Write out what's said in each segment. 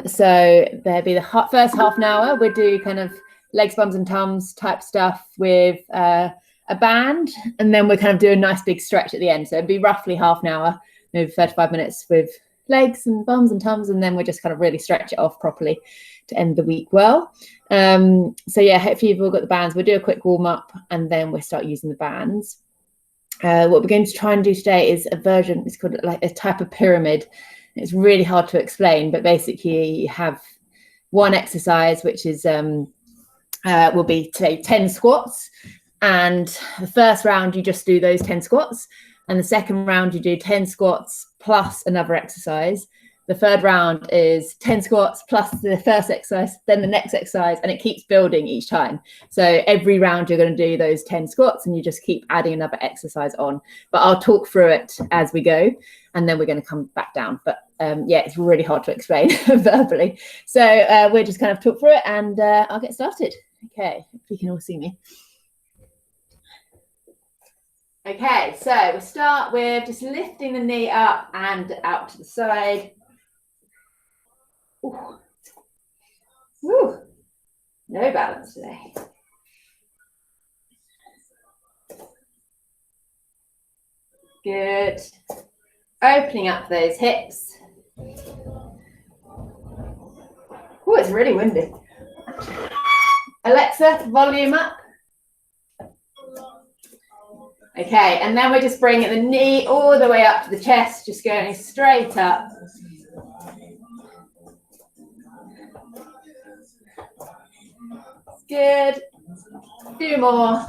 So there'll be the first half an hour. We'll do kind of legs, bums and tums type stuff with a band, and then we'll kind of do a nice big stretch at the end. So it'd be roughly half an hour, maybe 35 minutes with legs and bums and tums, and then we'll just kind of really stretch it off properly to end the week well. So yeah, hopefully you've all got the bands. We'll do a quick warm up and then we'll start using the bands. What we're going to try and do today is a version, it's called like a type of pyramid. It's really hard to explain, but basically you have one exercise, which is will be today 10 squats. And the first round, you just do those 10 squats. And the second round, you do 10 squats plus another exercise. The third round is 10 squats plus the first exercise, then the next exercise, and it keeps building each time. So every round you're going to do those 10 squats and you just keep adding another exercise on. But I'll talk through it as we go, and then we're going to come back down. But yeah, it's really hard to explain verbally. So we'll just kind of talk through it and I'll get started. Okay, if you can all see me. Okay, so we'll start with just lifting the knee up and out to the side. Ooh. Ooh. No balance today. Good. Opening up those hips. Oh, it's really windy. Alexa, volume up. Okay, and then we're just bringing the knee all the way up to the chest, just going straight up. Good. A few more.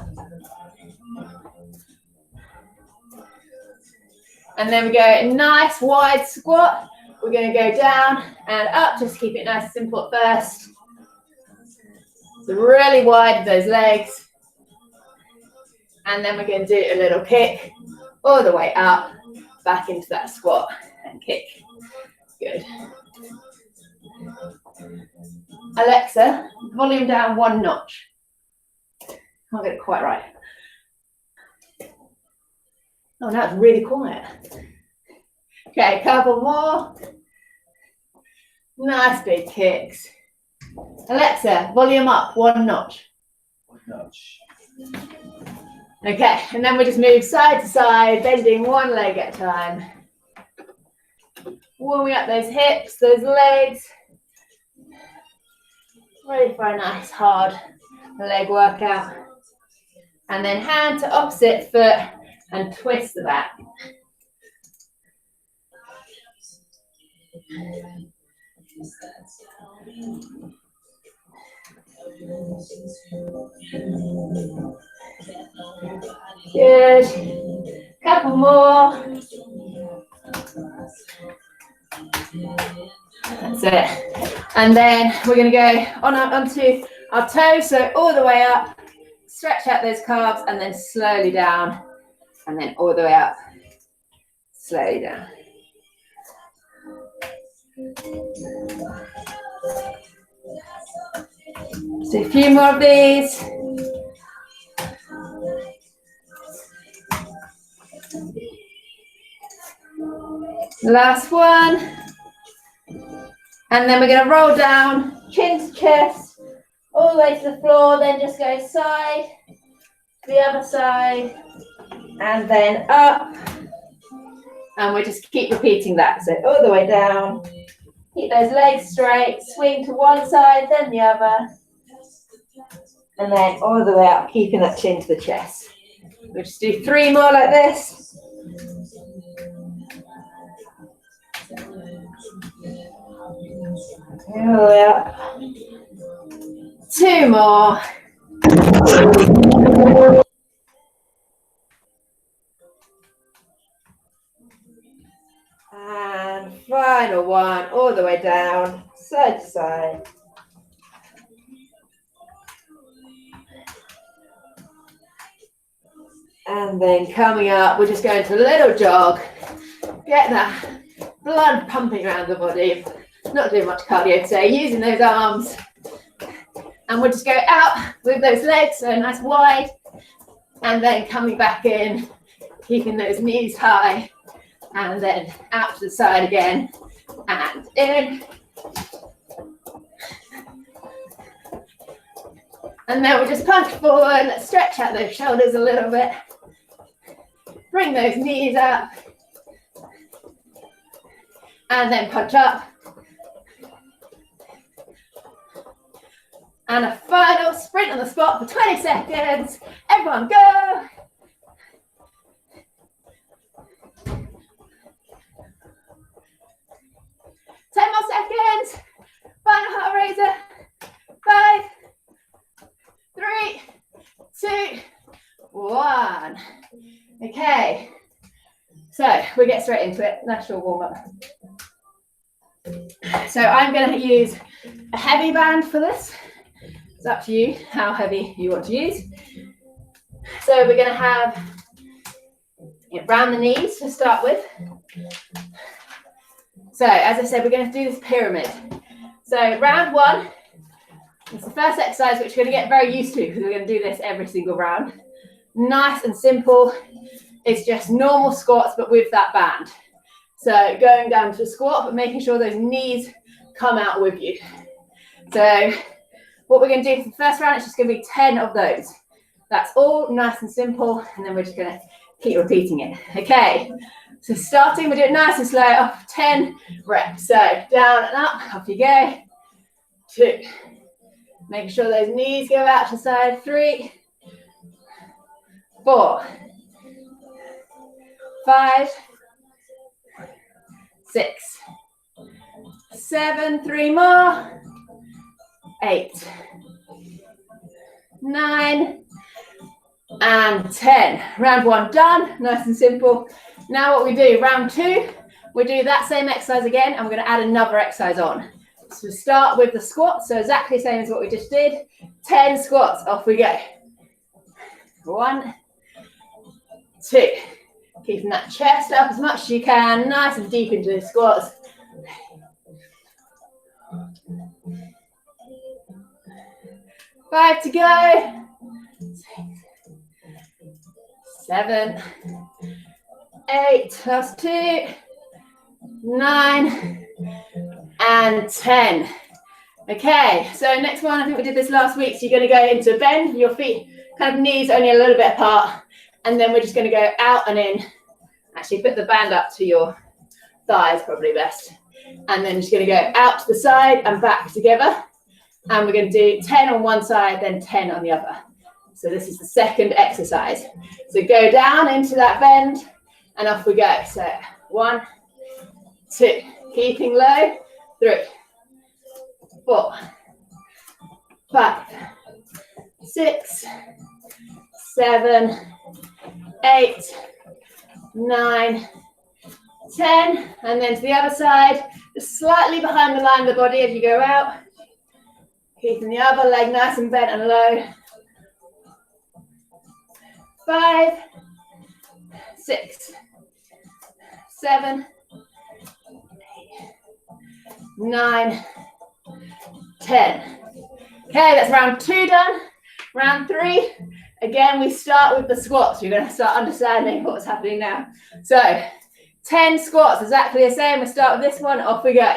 And then we go a nice wide squat. We're going to go down and up, just keep it nice and simple at first. So really wide with those legs. And then we're going to do a little kick all the way up, back into that squat and kick. Good. Alexa, volume down one notch. Can't get it quite right. Oh, now it's really quiet. Okay, a couple more. Nice big kicks. Alexa, volume up one notch. One notch. Okay, and then we just move side to side, bending one leg at a time. Warming up those hips, those legs. Ready for a nice hard leg workout. And then hand to opposite foot and twist the back. Good. Couple more. That's it. And then we're going to go onto our toes, so all the way up. Stretch out those calves and then slowly down. And then all the way up. Slowly down. Just do a few more of these. Last one. And then we're going to roll down, chin to chest, all the way to the floor, then just go side, to the other side, and then up. And we just keep repeating that. So all the way down, keep those legs straight, swing to one side, then the other, and then all the way up, keeping that chin to the chest. We'll just do 3 more like this. All the way up. 2 more. And final one, all the way down, side to side. And then coming up, we're just going to a little jog. Get that blood pumping around the body. Not doing much cardio today, using those arms. And we'll just go out with those legs, so nice wide. And then coming back in, keeping those knees high. And then out to the side again. And in. And then we'll just punch forward. Let's stretch out those shoulders a little bit. Bring those knees up. And then punch up. And a final sprint on the spot for 20 seconds. Everyone go. Ten more seconds. Final heart raiser. 5, 3, 2, 1. Okay. So we get straight into it. Natural warm up. So I'm going to use a heavy band for this. It's up to you how heavy you want to use. So we're going to have it round the knees to start with. So as I said, we're going to do this pyramid. So round one, it's the first exercise which we're going to get very used to because we're going to do this every single round. Nice and simple. It's just normal squats but with that band. So going down to a squat but making sure those knees come out with you. So what we're going to do for the first round is just going to be 10 of those. That's all nice and simple, and then we're just going to keep repeating it. Okay, so starting, we'll do it nice and slow, off 10 reps. So down and up, off you go. 2. Making sure those knees go out to the side. 3, 4, 5, 6, 7, 3 more. 8, 9, and 10. Round one done, nice and simple. Now what we do, round two, we do that same exercise again, and we're going to add another exercise on. So we start with the squats, so exactly the same as what we just did. 10 squats, off we go. 1, 2. Keeping that chest up as much as you can, nice and deep into the squats. 5 to go. 6, 7, 8, last 2, 9, and 10. Okay, so next one, I think we did this last week, so you're going to go into a bend, your feet, kind of knees only a little bit apart, and then we're just going to go out and in. Actually, put the band up to your thighs, probably best. And then just going to go out to the side and back together. And we're going to do 10 on one side, then 10 on the other. So this is the second exercise. So go down into that bend and off we go. So 1, 2, keeping low. 3, 4, 5, 6, 7, 8, 9, 10. And then to the other side, just slightly behind the line of the body as you go out. Keeping the other leg nice and bent and low. 5, 6, 7, 8, 9, 10. Okay, that's round 2 done. Round 3, again, we start with the squats. You're going to start understanding what's happening now. So 10 squats, exactly the same. We start with this one, off we go.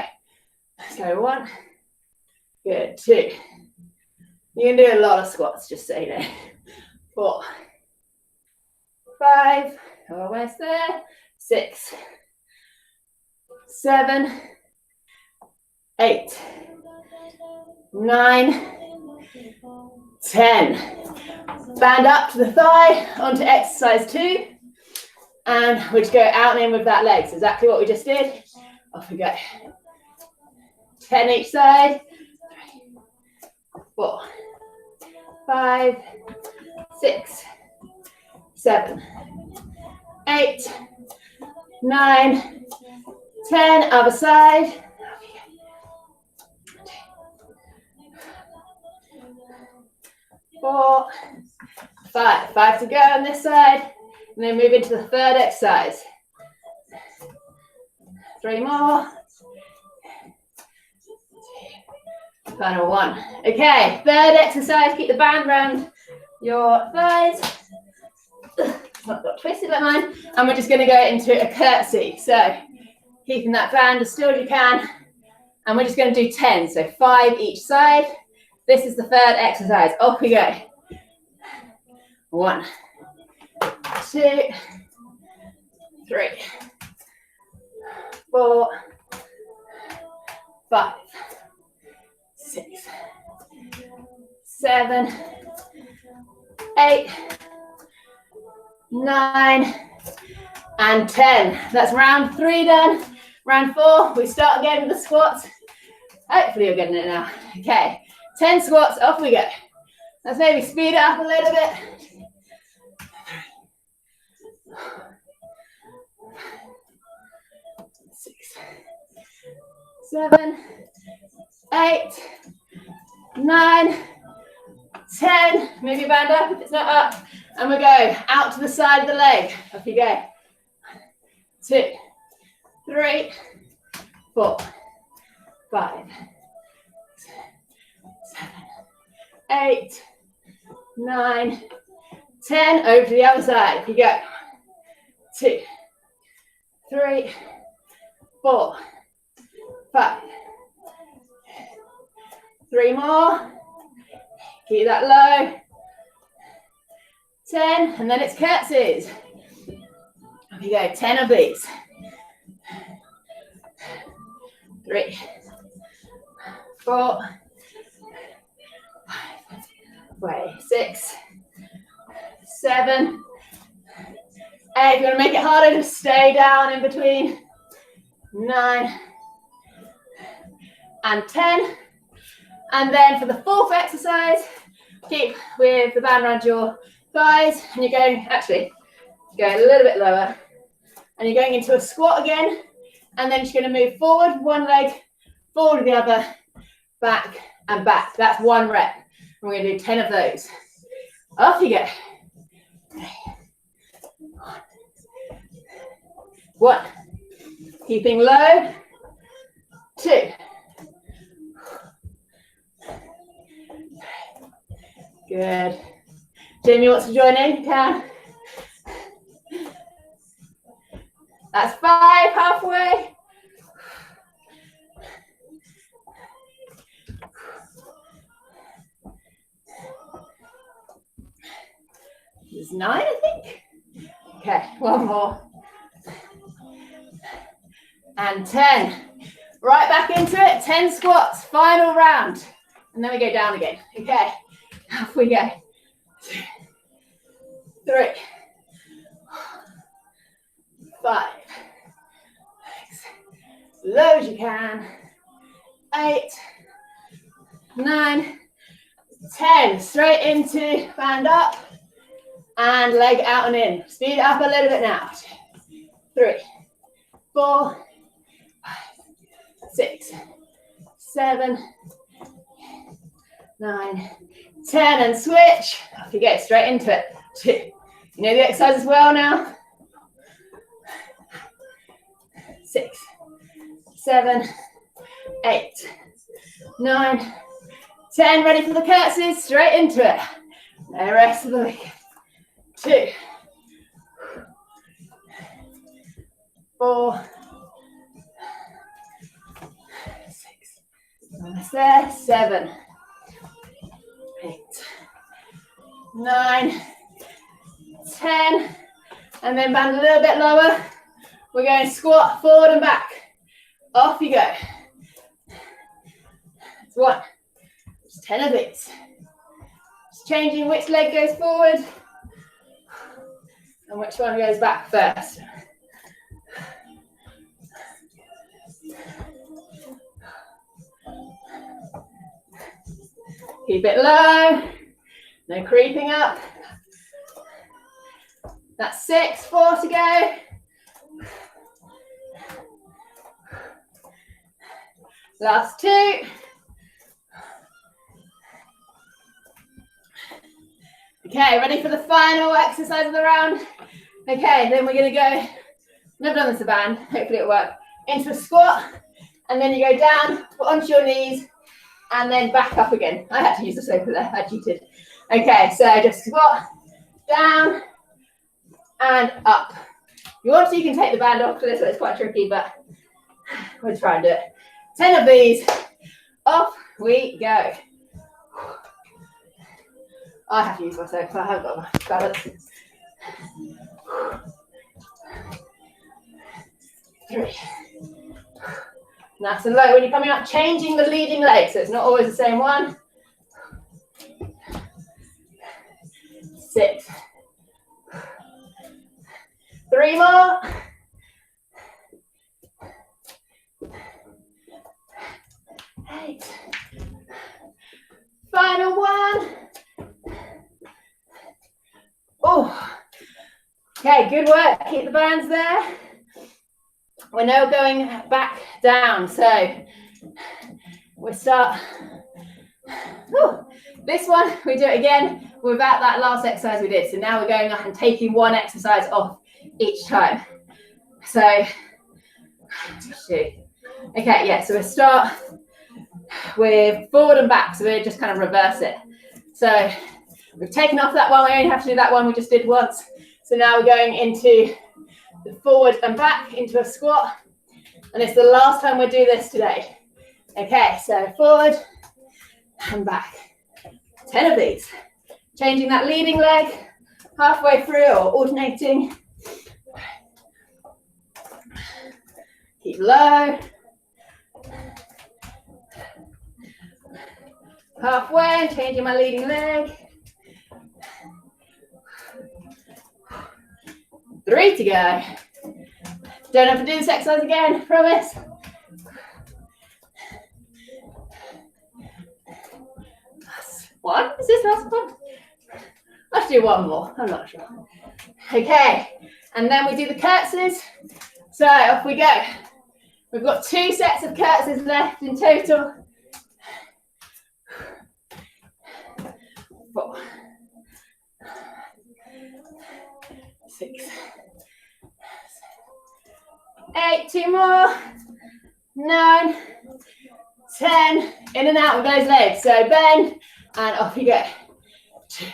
Let's go 1. Good, 2. You can do a lot of squats, just so you know. 4, 5, almost there. 6, 7, 8, 9, 10. Band up to the thigh, onto exercise 2. And we just go out and in with that leg. So exactly what we just did. Off we go. 10 each side. 3, 4, 5, 6, 7, 8, 9, 10. Other side. 4, 5. 5 to go on this side. And then move into the third exercise. 3 more. Final 1. Okay, third exercise. Keep the band around your thighs. It's not got twisted like mine. And we're just going to go into a curtsy. So keeping that band as still as you can. And we're just going to do 10. So 5 each side. This is the third exercise. Off we go. 1, 2, 3, 4, 5, 6, 7, 8, 9, and 10. That's round 3 done. Round 4, we start again with the squats. Hopefully you're getting it now. Okay, 10 squats, off we go. Let's maybe speed it up a little bit. 6, 7, 8, 9, 10. Move your band up if it's not up. And we go out to the side of the leg. Off you go. 2, 3, 4, 5, 7, 8, 9, 10. Over to the other side. Off you go. 2, 3, 4, 5. 3 more. Keep that low. 10, and then it's curtsies. Off you go, 10 of these. 3, 4, 5, 6, 7, 8. If you want to make it harder, just stay down in between. 9 and 10. And then for the fourth exercise, keep with the band around your thighs, and you're going, actually, go a little bit lower, and you're going into a squat again, and then you're going to move forward, one leg, forward with the other, back and back. That's 1 rep. And we're going to do 10 of those. Off you go. 1. Keeping low. 2. Good. Jamie wants to join in, you can. That's 5, halfway. There's 9, I think. Okay, 1 more. And 10. Right back into it, 10 squats, final round. And then we go down again. Okay, off we go. 2, 3, 5, 6, low as you can. 8, 9, 10. Straight into band up and leg out and in. Speed it up a little bit now. 3, 4, 5, 6, 7, 9, 10, and switch. Off you go, straight into it. 2. You know the exercise as well now. 6, 7, 8, 9, 10. Ready for the curtsies? Straight into it. The rest of the week. 2, 4, 6. Almost there. 7, 8, 9, 10. And then band a little bit lower. We're going to squat forward and back. Off you go. That's 1. Just 10 of these. Just changing which leg goes forward and which one goes back first. Keep it low. No creeping up. That's 6, 4 to go. Last 2. Okay, ready for the final exercise of the round? Okay, then we're going to go, never done this a band, hopefully it'll work, into a squat, and then you go down, put onto your knees, and then back up again. I had to use the sofa there, I cheated. Okay, so just squat, down, and up. If you want to, you can take the band off for this, so it's quite tricky, but we'll try and do it. 10 of these, off we go. I have to use myself, I haven't got my balance. 3. Nice and low when you're coming up, changing the leading leg, so it's not always the same one. 6. 3 more. 8. Final one. Oh, okay, good work. Keep the bands there. We're now going back down, so we start. Whew. This one, we do it again without that last exercise we did. So now we're going up and taking one exercise off each time. So, okay, yeah, so we start with forward and back. So we just kind of reverse it. So we've taken off that one. We only have to do that one we just did once. So now we're going into the forward and back into a squat. And it's the last time we do this today. Okay, so forward and back. 10 of these. Changing that leading leg halfway through or alternating. Keep low. Halfway, changing my leading leg. 3 to go. Don't have to do this exercise again, promise. Last one, is this last one? Let's do one more, I'm not sure. Okay, and then we do the curtsies. So off we go. We've got 2 sets of curtsies left in total. 4, 6, 8, 2 more, 9, 10, in and out with those legs. So bend and off you go. 2,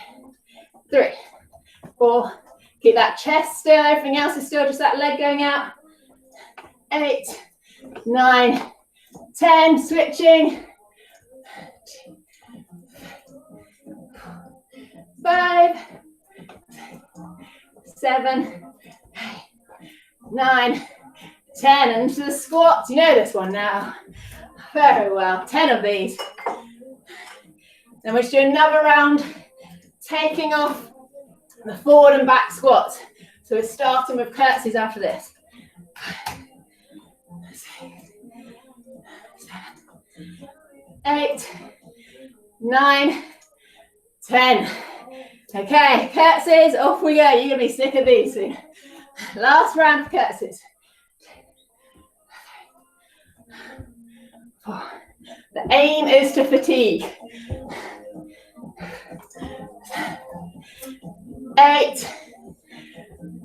3, 4, keep that chest still, everything else is still just that leg going out. 8, 9, 10, switching. 5, 7, 9, 10, and into the squats. You know this one now. Very well. 10 of these. Then we'll just do another round, taking off the forward and back squats. So we're starting with curtsies after this. 8, 9, 10. Okay, curtsies, off we go. You're going to be sick of these soon. Last round of curtsies. 4. The aim is to fatigue. 8,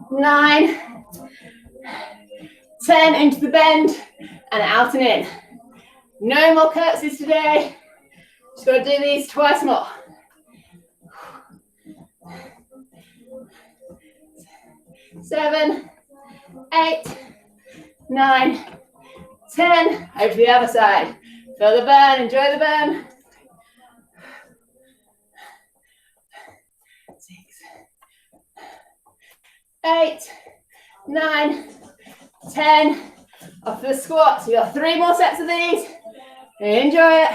9, 10, into the bend and out and in. No more curtsies today. Just got to do these twice more. 7, 8, 9, 10. Over to the other side. Feel the burn, enjoy the burn. 6, 8, 9, 10. Off the squats. You got 3 more sets of these. Enjoy it.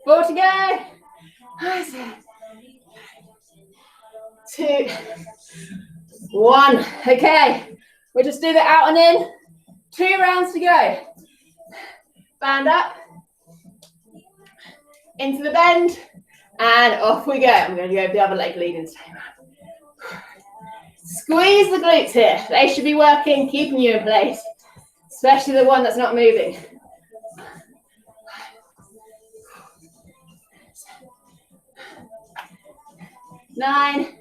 4 to go. 2, 1. Okay, we'll just do the out and in. 2 rounds to go. Band up. Into the bend. And off we go. I'm going to go with the other leg leading today. Squeeze the glutes here. They should be working, keeping you in place. Especially the one that's not moving. 9,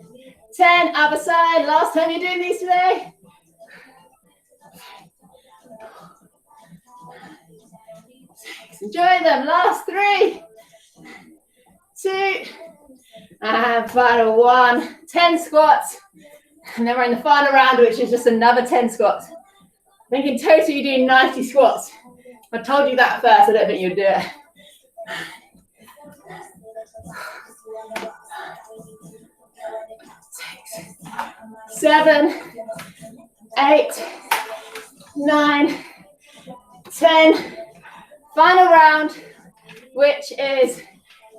10, other side. Last time you're doing these today. 6, enjoy them. Last 3, 2, and final 1. 10 squats. And then we're in the final round, which is just another 10 squats. I think in total you do 90 squats. I told you that first, I don't think you'd do it. 6, 7, 8, 9, 10. Final round, which is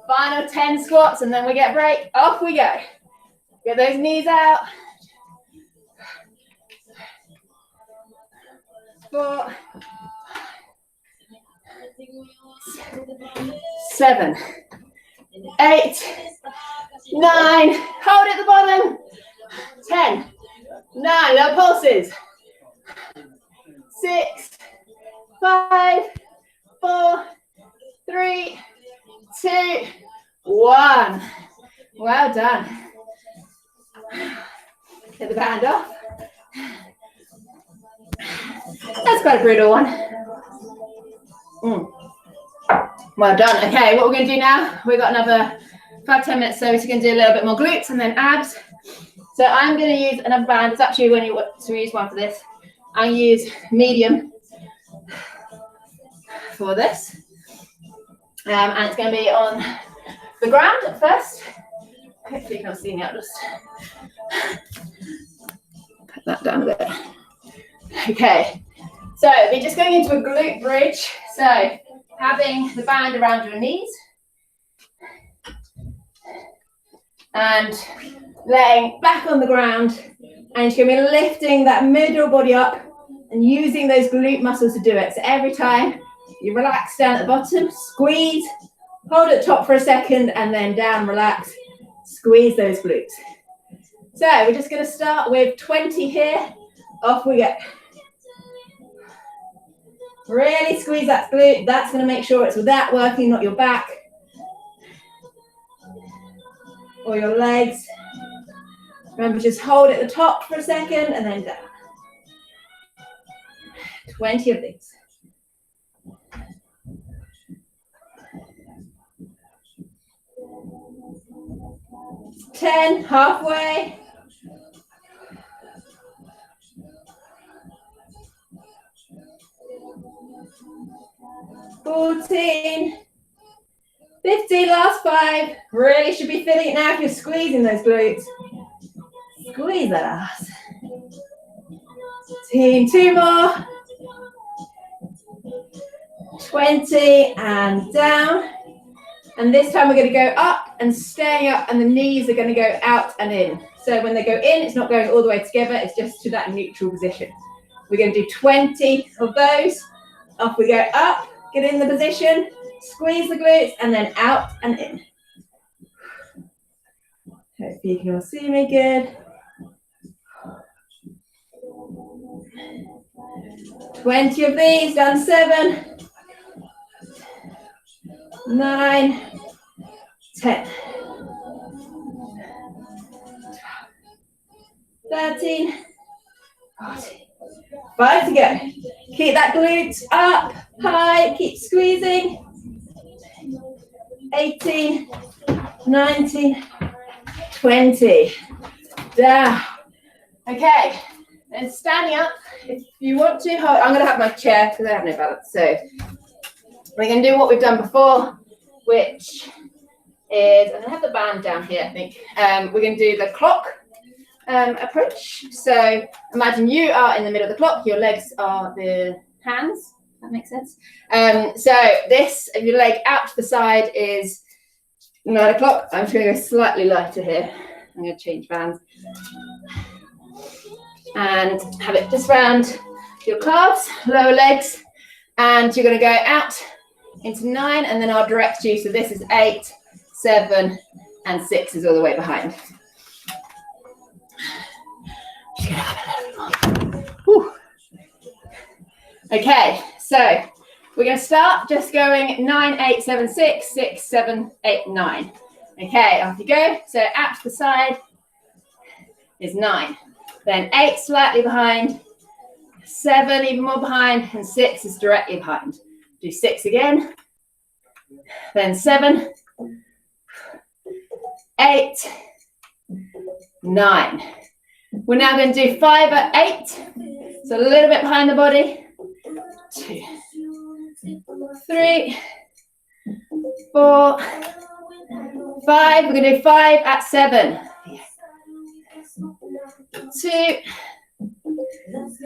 final 10 squats, and then we get a break. Off we go. Get those knees out. 4, 7, 8, 9. Hold at the bottom. 10, 9. Low pulses. 6, 5, 4, 3, 2, 1. Well done. Get the band off. That's quite a brutal one. Well done. Okay, what we're going to do now, we've got another 5-10 minutes, so we're going to do a little bit more glutes and then abs. So I'm going to use another band. It's actually when you want to use one for this. I'll use medium for this. And it's going to be on the ground at first. Hopefully you can't see me. I'll just put that down a bit. Okay, so we're just going into a glute bridge. So having the band around your knees and laying back on the ground, and you're going to be lifting that middle body up and using those glute muscles to do it. So every time you relax down at the bottom, squeeze, hold at the top for a second, and then down, relax, squeeze those glutes. So we're just going to start with 20 here. Off we go. Really squeeze that glute. That's going to make sure it's with that working, not your back or your legs. Remember, just hold at the top for a second and then down. 20 of these. Ten, halfway. 14, 15, last 5. Really should be feeling it now if you're squeezing those glutes. Squeeze that ass. 15, 2 more. 20 and down. And this time we're going to go up and staying up, and the knees are going to go out and in. So when they go in, it's not going all the way together, it's just to that neutral position. We're going to do 20 of those. Off we go, up, get in the position, squeeze the glutes, and then out and in. Hope you can all see me good. 20 of these, done 7, 9, 10, 13, 14. 5 to go. Keep that glute up, high, keep squeezing. 18, 19, 20. Down. Okay, and standing up, if you want to, I'm going to have my chair because I have no balance. So we're going to do what we've done before, which is, I'm going to have the band down here, I think. We're going to do the clock approach. So imagine you are in the middle of the clock, your legs are the hands. That makes sense. So this, if your leg out to the side, is 9 o'clock. I'm just going to go slightly lighter here. I'm going to change bands and have it just round your calves, lower legs, and you're going to go out into 9, and then I'll direct you. So this is 8, 7, and 6 is all the way behind. Okay, so we're going to start just going 9, 8, 7, 6, 6, 7, 8, 9. Okay, off you go. So out to the side is 9. Then 8 slightly behind, 7 even more behind, and 6 is directly behind. Do 6 again. Then 7, 8, 9. We're now going to do 5 at 8. So a little bit behind the body. 2, 3, 4, 5. We're going to do 5 at 7. 2,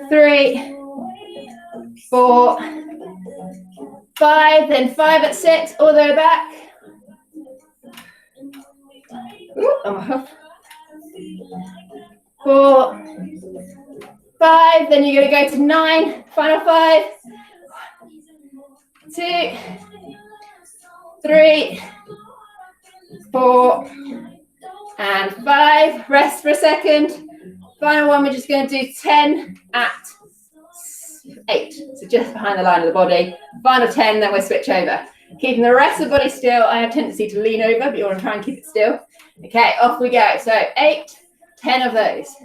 3, 4, 5. Then 5 at 6, all the way back. Ooh, I'm off. 4, 5. Then you're going to go to 9. Final 5. 2, 3, 4, and 5. Rest for a second. Final one, we're just going to do 10 at 8. So just behind the line of the body. Final 10, then we'll switch over. Keeping the rest of the body still. I have a tendency to lean over, but you want to try and keep it still. Okay, off we go. So 8, 10 of those.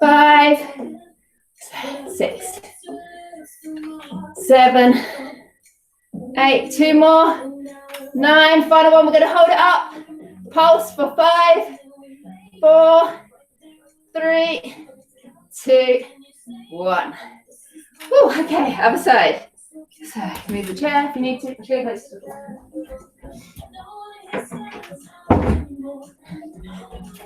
5, 6, 7, 8, 2 more, 9, final one, we're going to hold it up, pulse for 5, 4, 3, 2, 1. Whew, okay, other side. So move the chair if you need to.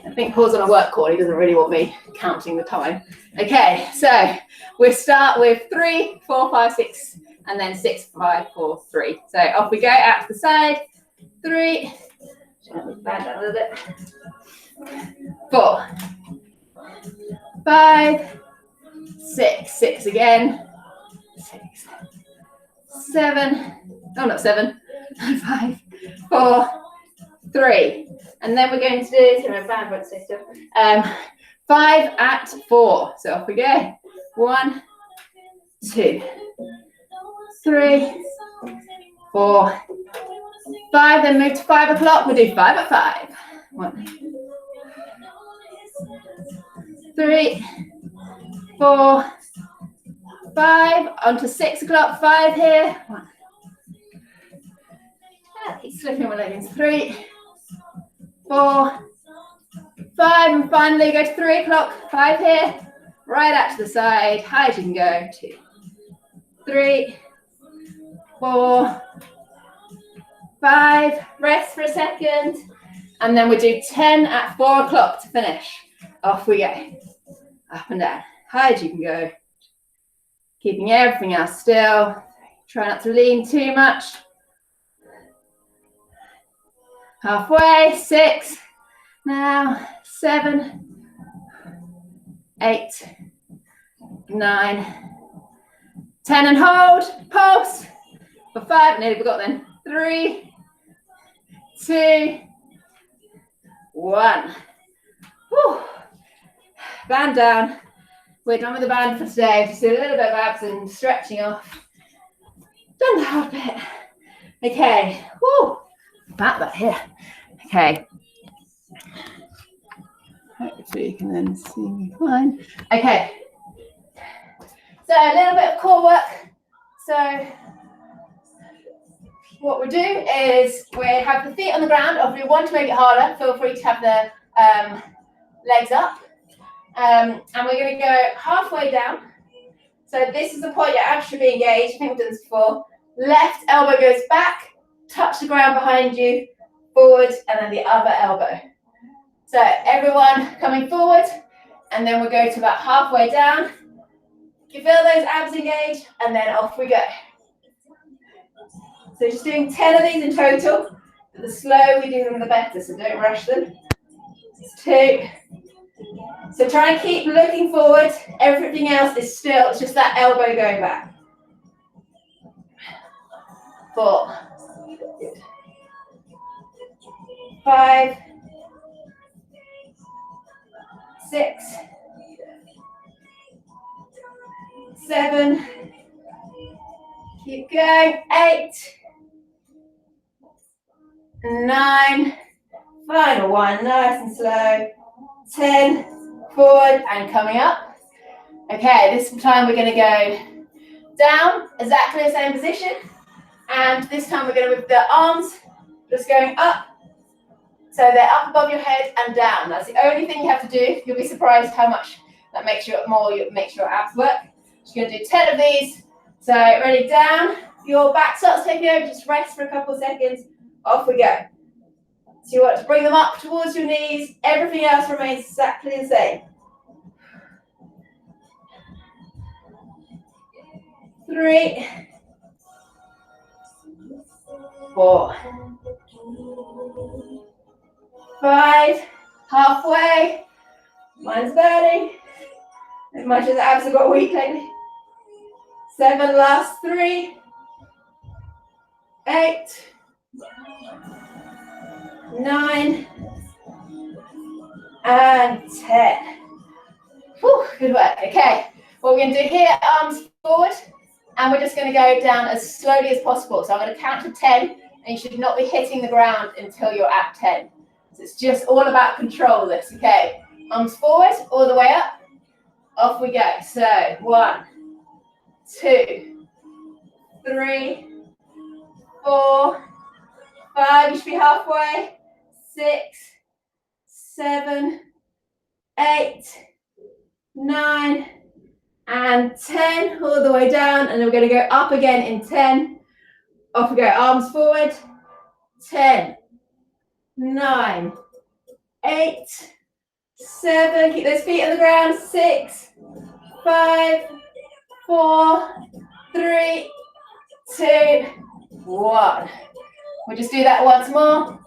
I think Paul's on a work call. He doesn't really want me counting the time. Okay, so we'll start with 3, 4, 5, 6, and then 6, 5, 4, 3. So off we go, out to the side. 3, back down a little bit. 4, 5, 6, 6 again. 6, 7, oh not 7, 5, 4, 3. And then we're going to do, so my band won't stay still, 5 at 4. So off we go. 1, 2, 3, 4, 5. Then move to 5 o'clock. We'll do 5 at 5. 1, 3, 4, 5. On to 6 o'clock. 5 here. 1. Keep slipping my leggings. 3, 4, 5, and finally go to 3 o'clock. 5 here, right out to the side, high as you can go. 2, 3, 4, 5. Rest for a second, and then we do 10 at 4 o'clock to finish. Off we go, up and down, high as you can go. Keeping everything else still. Try not to lean too much. Halfway, 6, now 7, 8, 9, 10, and hold, pulse for 5, nearly forgot then, 3, 2, 1. Whew. Band down. We're done with the band for today. Just do a little bit of abs and stretching off. Done the hard bit. Okay, whew. Back here. Okay. Hopefully you can then see me fine. Okay. So a little bit of core work. So what we do is we have the feet on the ground, or if you want to make it harder, feel free to have the legs up. And we're going to go halfway down. So this is the point your abs should be engaged. I think we've done this before. Left elbow goes back. Touch the ground behind you, forward, and then the other elbow. So everyone coming forward, and then we'll go to about halfway down. You feel those abs engaged, and then off we go. So just doing 10 of these in total. The slower we do them, the better, so don't rush them. 2. So try and keep looking forward. Everything else is still, it's just that elbow going back. 4. 5, 6, 7, keep going, 8, 9, final one, nice and slow, 10, forward and coming up. Okay, this time we're going to go down, exactly the same position, and this time we're going to move the arms, just going up So they're up above your head and down. That's the only thing you have to do. You'll be surprised how much that makes your abs work. Just going to do 10 of these. So ready, down. Your back starts taking over. Just rest for a couple of seconds. Off we go. So you want to bring them up towards your knees. Everything else remains exactly the same. 3, 4, 5, halfway. Mine's burning. As much as the abs have got weak lately. 7, last 3, 8, 9, and 10. Whew, good work. Okay, what we're going to do here, arms forward, and we're just going to go down as slowly as possible. So I'm going to count to 10, and you should not be hitting the ground until you're at 10. So it's just all about control this, okay? Arms forward, all the way up. Off we go. So 1, 2, 3, 4, 5. You should be halfway. 6, 7, 8, 9, and 10. All the way down, and then we're going to go up again in 10. Off we go. Arms forward. 10, 9, 8, 7. Keep those feet on the ground. 6, 5, 4, 3, 2, 1. We'll just do that once more,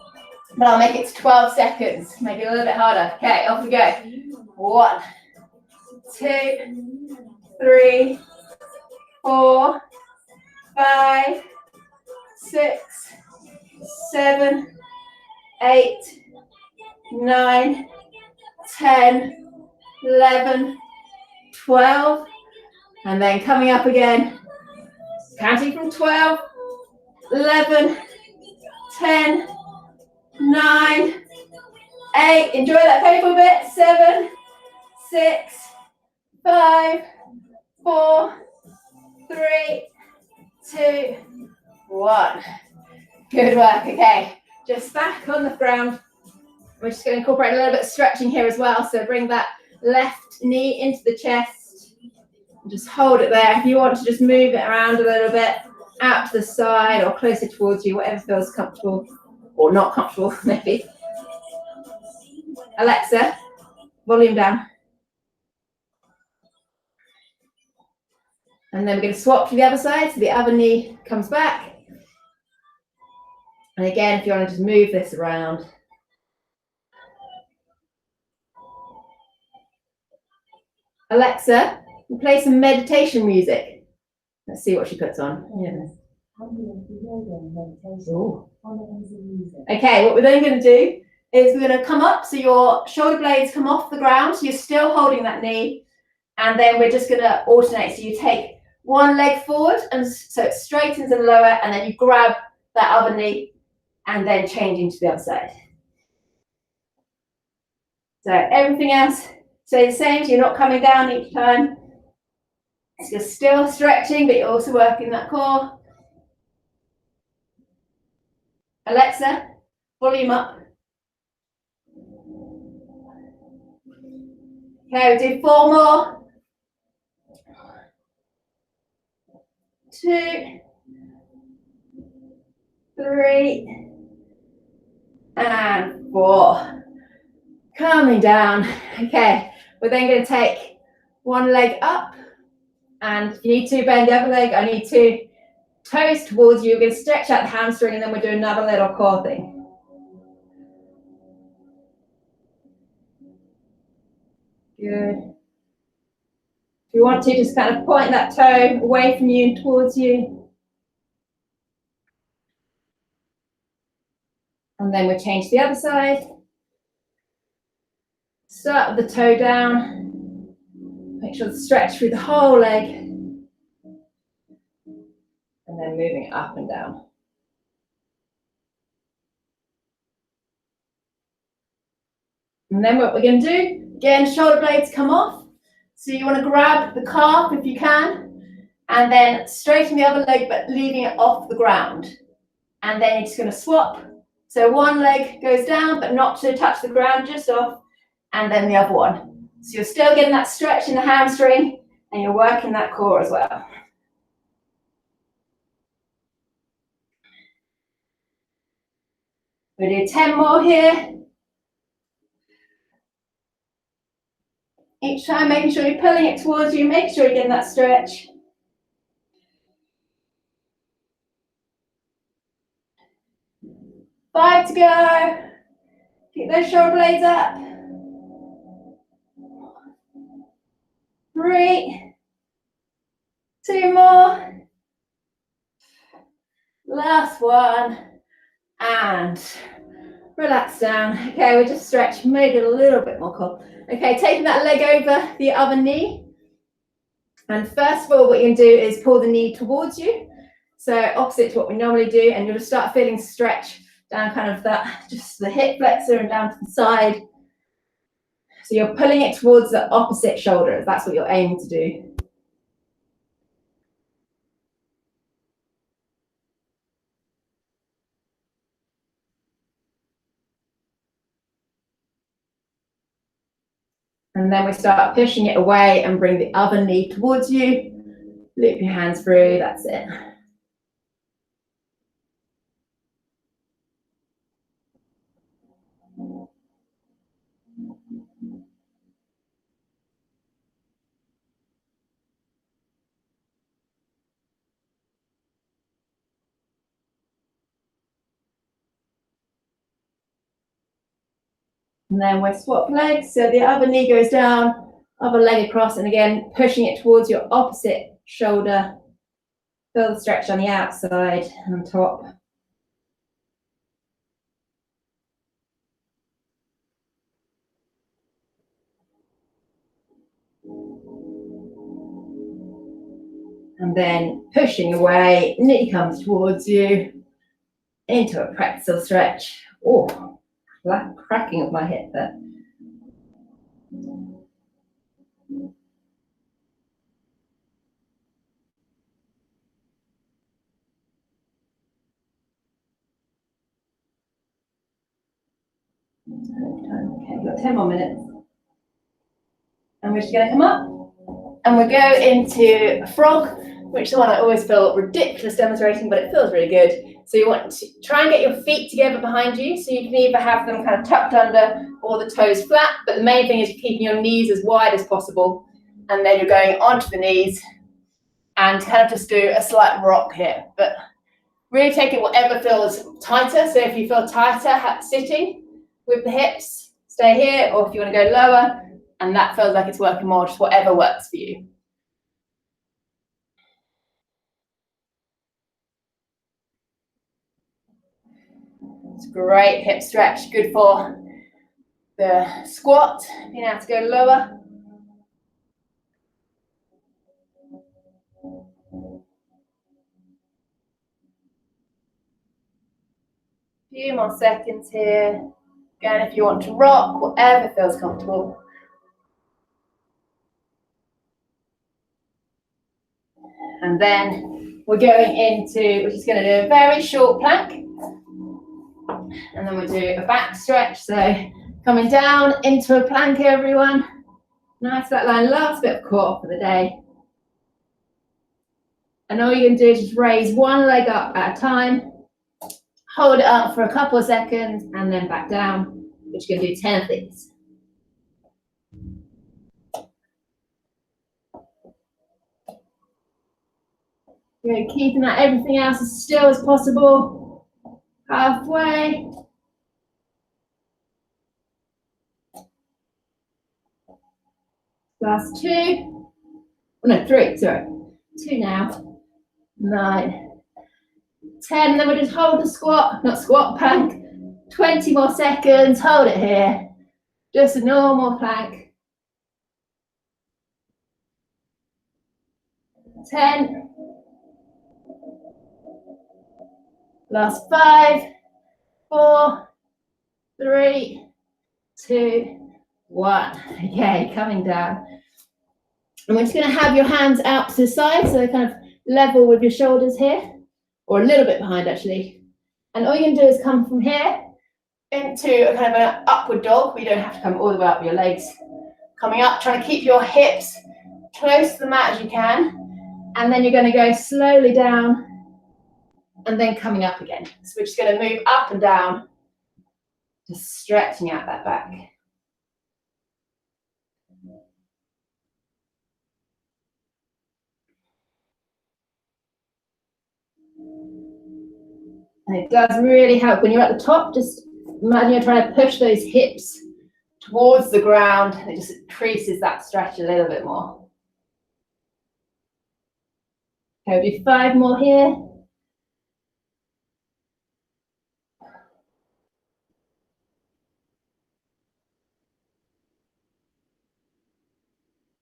but I'll make it to 12 seconds. Make it a little bit harder. Okay, off we go. 1, 2, 3, 4, 5, 6, 7, 8, 9, 10, 11, 12, and then coming up again, counting from 12, 11, 10, 9, 8, enjoy that painful bit, 7, 6, 5, 4, 3, 2, 1. Good work. Okay, just back on the ground. We're just going to incorporate a little bit of stretching here as well. So bring that left knee into the chest. And just hold it there. If you want to just move it around a little bit, out to the side or closer towards you, whatever feels comfortable or not comfortable, maybe. Alexa, volume down. And then we're going to swap to the other side, so the other knee comes back. And again, if you want to just move this around. Alexa, play some meditation music. Let's see what she puts on. Yeah. Okay, what we're then going to do is we're going to come up, so your shoulder blades come off the ground, so you're still holding that knee, and then we're just going to alternate. So you take one leg forward, and so it straightens and lower, and then you grab that other knee, and then changing to the other side. So everything else stays the same, so you're not coming down each time. It's just still stretching, but you're also working that core. Alexa, volume up. Okay, we'll do 4 more. 2, 3, and 4. Calming down. Okay, we're then going to take one leg up, and if you need to bend the other leg, I need to toes towards you. We're going to stretch out the hamstring, and then we'll do another little core thing. Good. If you want to, just kind of point that toe away from you and towards you. And then we'll change to the other side. Start with the toe down. Make sure to stretch through the whole leg. And then moving it up and down. And then what we're going to do, again, shoulder blades come off. So you want to grab the calf if you can, and then straighten the other leg, but leaving it off the ground. And then you're just going to swap So one leg goes down, but not to touch the ground, just off, and then the other one. So you're still getting that stretch in the hamstring, and you're working that core as well. We do 10 more here. Each time, making sure you're pulling it towards you, make sure you're getting that stretch. Five to go. Keep those shoulder blades up. 3. 2 more. Last one. And relax down. Okay, we just stretched, made it a little bit more cool. Okay, taking that leg over the other knee. And first of all, what you're going to do is pull the knee towards you. So opposite to what we normally do, and you'll start feeling stretch down kind of that, just the hip flexor and down to the side. So you're pulling it towards the opposite shoulder. That's what you're aiming to do. And then we start pushing it away and bring the other knee towards you. Loop your hands through, that's it. And then we swap legs, so the other knee goes down, other leg across, and again, pushing it towards your opposite shoulder. Feel the stretch on the outside and on top. And then pushing away, knee comes towards you, into a pretzel stretch. Oh, cracking of my hip there. Okay, we've got 10 more minutes. And we're just going to come up. And we go into a frog, which is the one I always feel ridiculous demonstrating, but it feels really good. So you want to try and get your feet together behind you. So you can either have them kind of tucked under or the toes flat. But the main thing is you're keeping your knees as wide as possible. And then you're going onto the knees and kind of just do a slight rock here. But really take it whatever feels tighter. So if you feel tighter sitting with the hips, stay here. Or if you want to go lower and that feels like it's working more, just whatever works for you. It's great hip stretch, good for the squat, being able to go lower. A few more seconds here. Again, if you want to rock, whatever feels comfortable. And then we're going into, we're just going to do a very short plank. And then we'll do a back stretch. So coming down into a plank, everyone. Nice flat line, last bit of core for the day. And all you're going to do is just raise one leg up at a time. Hold it up for a couple of seconds and then back down. Which you're going to do 10 of these. You're keeping that everything else as still as possible. Halfway. Last 2. Oh, no, 3, sorry. 2 now. 9. 10, then we'll just hold the squat, not squat, plank. 20 more seconds, hold it here. Just a normal plank. 10. Last 5, 4, 3, 2, 1. Okay, coming down. And we're just going to have your hands out to the side, so they're kind of level with your shoulders here, or a little bit behind actually. And all you're going to do is come from here into a kind of an upward dog. You don't have to come all the way up with your legs coming up, trying to keep your hips close to the mat as you can. And then you're going to go slowly down and then coming up again. So we're just going to move up and down, just stretching out that back. And it does really help when you're at the top. Just imagine you're trying to push those hips towards the ground. It just increases that stretch a little bit more. Okay, we'll do 5 more here.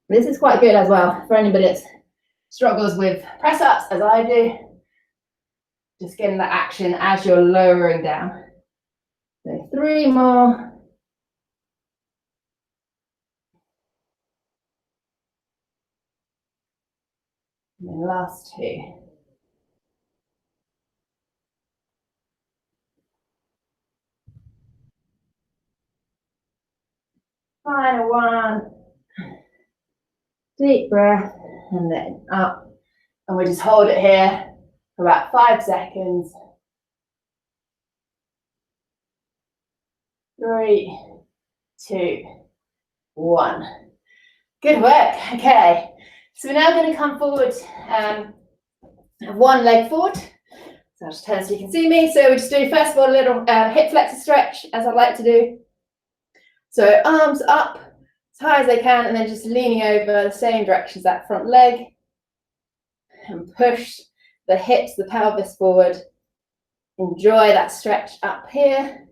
This is quite good as well for anybody that struggles with press-ups, as I do. Just getting that action as you're lowering down. So 3 more. And then last 2. Final one. Deep breath, and then up. And we just hold it here for about 5 seconds. 3, 2, 1. Good work. Okay, so we're now going to come forward, one leg forward. So I'll just turn so you can see me. So we just do first of all a little hip flexor stretch, as I like to do. So arms up as high as they can, and then just leaning over the same direction as that front leg, and push the hips, the pelvis forward. Enjoy that stretch up here.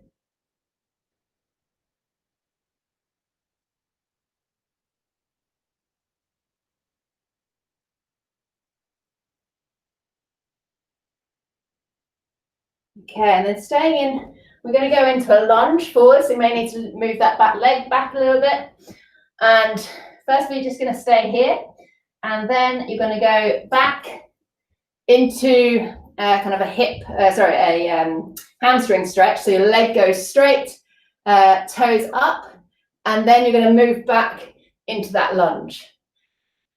Okay, and then staying in, we're going to go into a lunge forward, so you may need to move that back leg back a little bit. And first we're just going to stay here, and then you're going to go back into kind of a hamstring stretch. So your leg goes straight, toes up, and then you're going to move back into that lunge.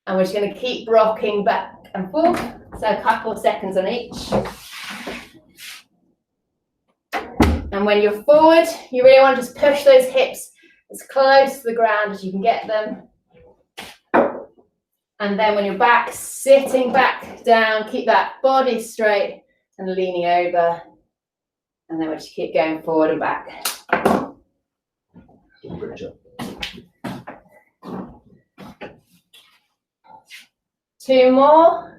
And we're just going to keep rocking back and forth, so a couple of seconds on each. And when you're forward, you really want to just push those hips as close to the ground as you can get them. And then when you're back, sitting back down, keep that body straight and leaning over. And then we'll just keep going forward and back. Good job. 2 more.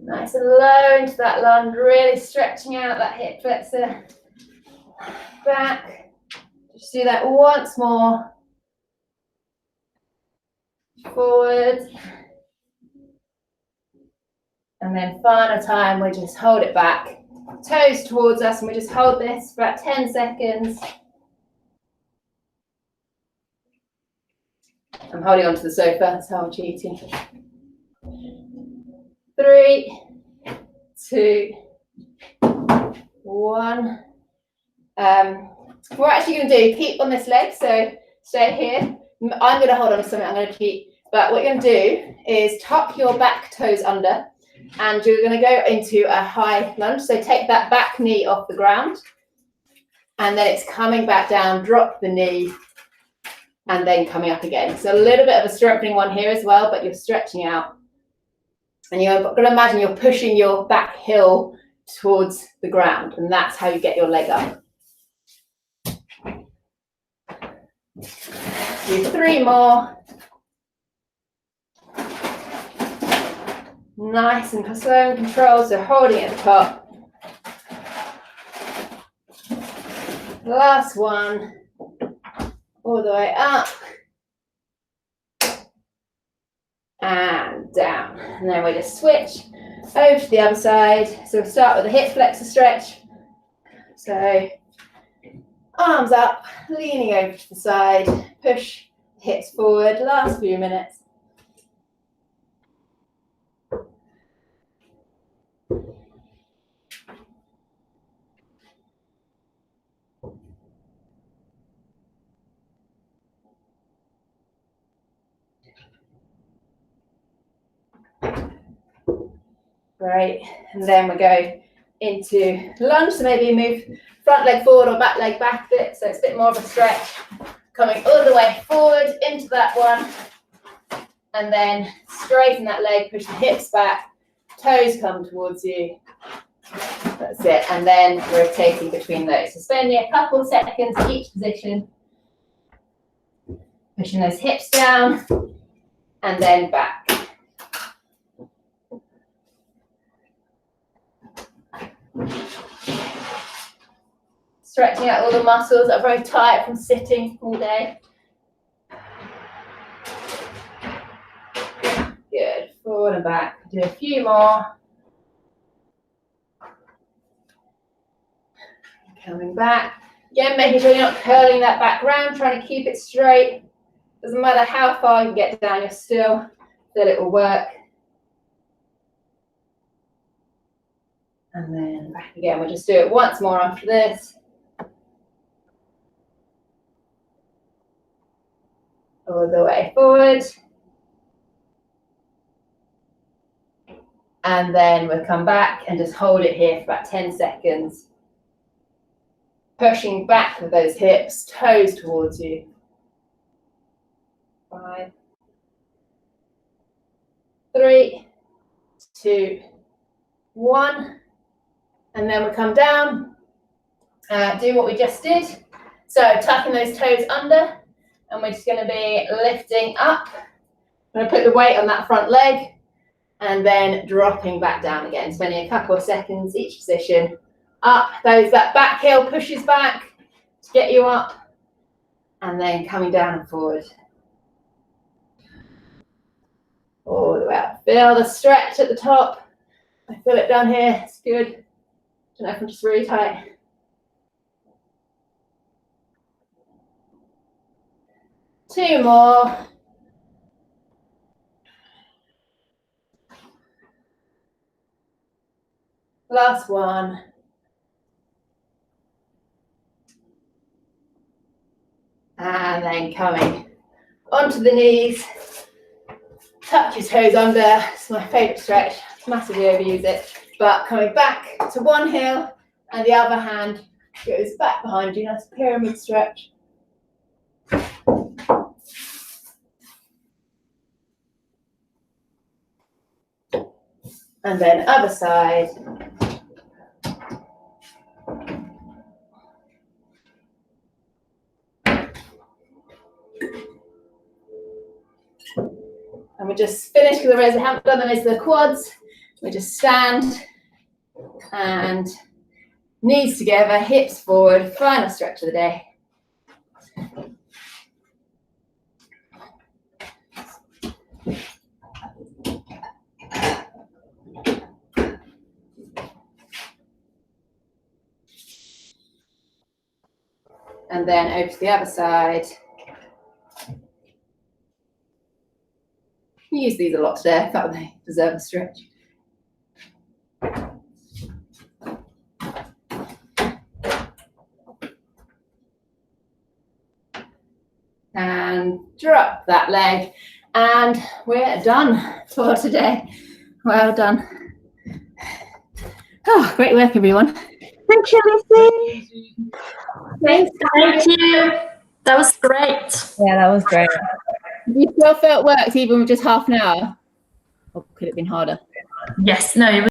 Nice and low into that lunge, really stretching out that hip flexor. Back. Just do that once more. Forward. And then final time, we just hold it back. Toes towards us, and we just hold this for about 10 seconds. I'm holding onto the sofa, that's how I'm cheating. 3, 2, 1. What we're actually going to do, keep on this leg, so stay here. I'm going to hold on to something, I'm going to keep, but what you're going to do is tuck your back toes under, and you're going to go into a high lunge. So take that back knee off the ground, and then it's coming back down, drop the knee, and then coming up again. So a little bit of a strengthening one here as well, but you're stretching out. And you're going to imagine you're pushing your back heel towards the ground, and that's how you get your leg up. Do 3 more. Nice and slow and controlled, so holding at the top. Last one. All the way up. And down. And then we just switch over to the other side. So we'll start with a hip flexor stretch. So arms up, leaning over to the side, push hips forward, last few minutes. Great. And then we go into lunge. So maybe move front leg forward or back leg back a bit. So it's a bit more of a stretch. Coming all the way forward into that one. And then straighten that leg, push the hips back, toes come towards you. That's it. And then rotating between those. So spending a couple seconds in each position. Pushing those hips down and then back. Stretching out all the muscles that are very tight from sitting all day. Good. Forward and back. Do a few more. Coming back. Again, making sure you're not curling that back round, trying to keep it straight. Doesn't matter how far you get down, you're still that it will work. And then back again. We'll just do it once more after this. All the way forward. And then we'll come back and just hold it here for about 10 seconds. Pushing back with those hips, toes towards you. 5, 3, 2, 1. And then we come down, do what we just did. So tucking those toes under, and we're just going to be lifting up. I'm going to put the weight on that front leg, and then dropping back down again, spending a couple of seconds each position. Up, that back heel pushes back to get you up, and then coming down and forward. All the way up. Feel the stretch at the top. I feel it down here. It's good. Don't know if I'm just really tight. Two more. Last one. And then coming onto the knees. Tuck your toes under. It's my favourite stretch. Massively overuse it. But coming back to one heel and the other hand goes back behind you. Nice pyramid stretch. And then other side. And we just finish because I haven't done them as the quads. We just stand and knees together, hips forward, final stretch of the day. And then over to the other side. I use these a lot today. I felt they deserve a stretch. And drop that leg. And we're done for today. Well done. Oh, great work, everyone. Thank you, Lucy. Thank you. That was great. Yeah, that was great. You still felt it worked even with just half an hour? Or could it have been harder? Yes, no, it was